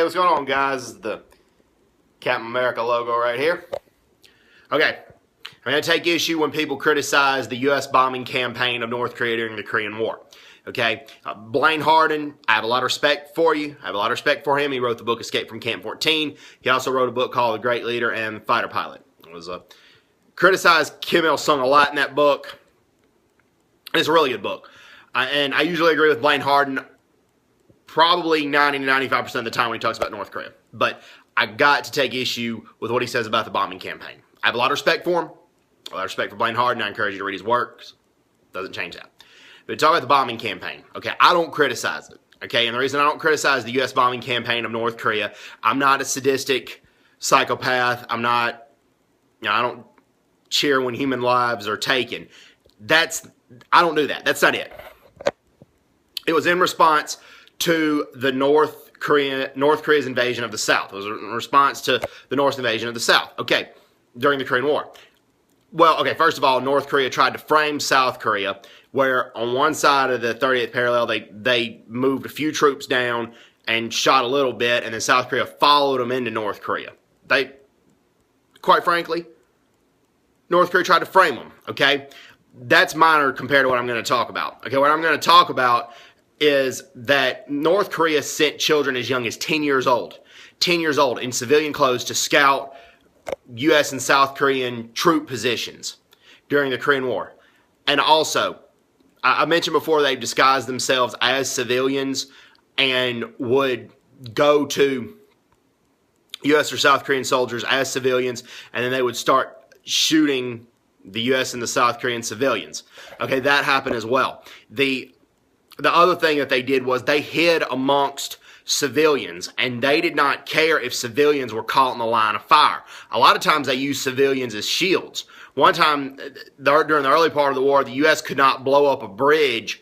Hey, what's going on, guys? The Captain America logo right here. Okay, I'm going to take issue when people criticize the U.S. bombing campaign of North Korea during the Korean War. Okay, Blaine Hardin, I have a lot of respect for you. I have a lot of respect for him. He wrote the book Escape from Camp 14. He also wrote a book called The Great Leader and Fighter Pilot. It was criticized Kim Il-sung a lot in that book. It's a really good book. And I usually agree with Blaine Hardin probably 90 to 95% of the time when he talks about North Korea. But I got to take issue with what he says about the bombing campaign. I have a lot of respect for him. A lot of respect for Blaine Hardin. I encourage you to read his works. Doesn't change that. But talk about the bombing campaign. Okay, I don't criticize it. Okay, and the reason I don't criticize the U.S. bombing campaign of North Korea, I'm not a sadistic psychopath. I'm not, I don't cheer when human lives are taken. I don't do that. That's not it. It was in response to the North Korea's invasion of the South. It was in response to the North's invasion of the South. Okay, during the Korean War. Well, okay, first of all, North Korea tried to frame South Korea, where on one side of the 38th parallel, they moved a few troops down and shot a little bit, and then South Korea followed them into North Korea. Quite frankly, North Korea tried to frame them, okay? That's minor compared to what I'm going to talk about. Okay, what I'm going to talk about is that North Korea sent children as young as 10 years old in civilian clothes to scout U.S. and South Korean troop positions during the Korean War. And also, I mentioned before, they disguised themselves as civilians and would go to U.S. or South Korean soldiers as civilians, and then they would start shooting the U.S. and the South Korean civilians. Okay, that happened as well. The other thing that they did was they hid amongst civilians, and they did not care if civilians were caught in the line of fire. A lot of times they used civilians as shields. One time, during the early part of the war, the U.S. could not blow up a bridge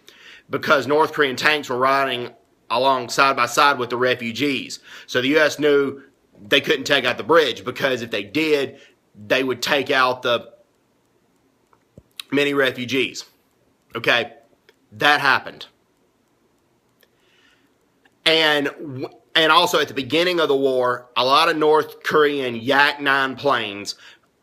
because North Korean tanks were riding along side by side with the refugees. So the U.S. knew they couldn't take out the bridge, because if they did, they would take out the many refugees. Okay, that happened. And also at the beginning of the war, a lot of North Korean Yak-9 planes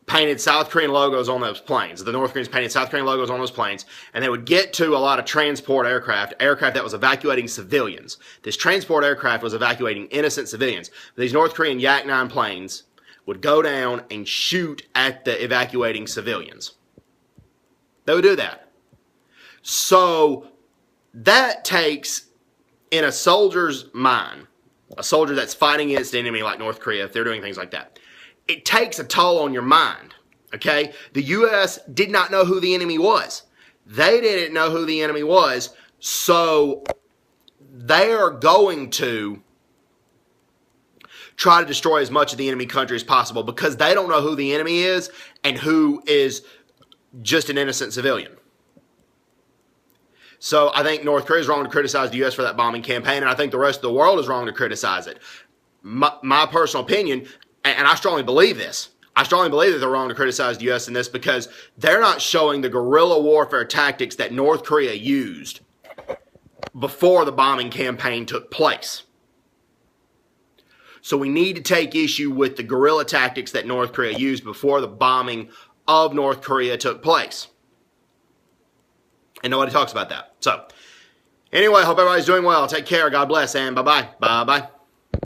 painted South Korean logos on those planes. The North Koreans painted South Korean logos on those planes, and they would get to a lot of transport aircraft that was evacuating civilians. This transport aircraft was evacuating innocent civilians. These North Korean Yak-9 planes would go down and shoot at the evacuating civilians. They would do that. So that takes, in a soldier's mind, a soldier that's fighting against the enemy like North Korea, if they're doing things like that, it takes a toll on your mind, okay? The U.S. did not know who the enemy was. They didn't know who the enemy was, so they are going to try to destroy as much of the enemy country as possible, because they don't know who the enemy is and who is just an innocent civilian. So I think North Korea is wrong to criticize the U.S. for that bombing campaign, and I think the rest of the world is wrong to criticize it. My personal opinion, and I strongly believe this, I strongly believe that they're wrong to criticize the U.S. in this, because they're not showing the guerrilla warfare tactics that North Korea used before the bombing campaign took place. So we need to take issue with the guerrilla tactics that North Korea used before the bombing of North Korea took place. And nobody talks about that. So, anyway, hope everybody's doing well. Take care. God bless, and bye-bye. Bye-bye.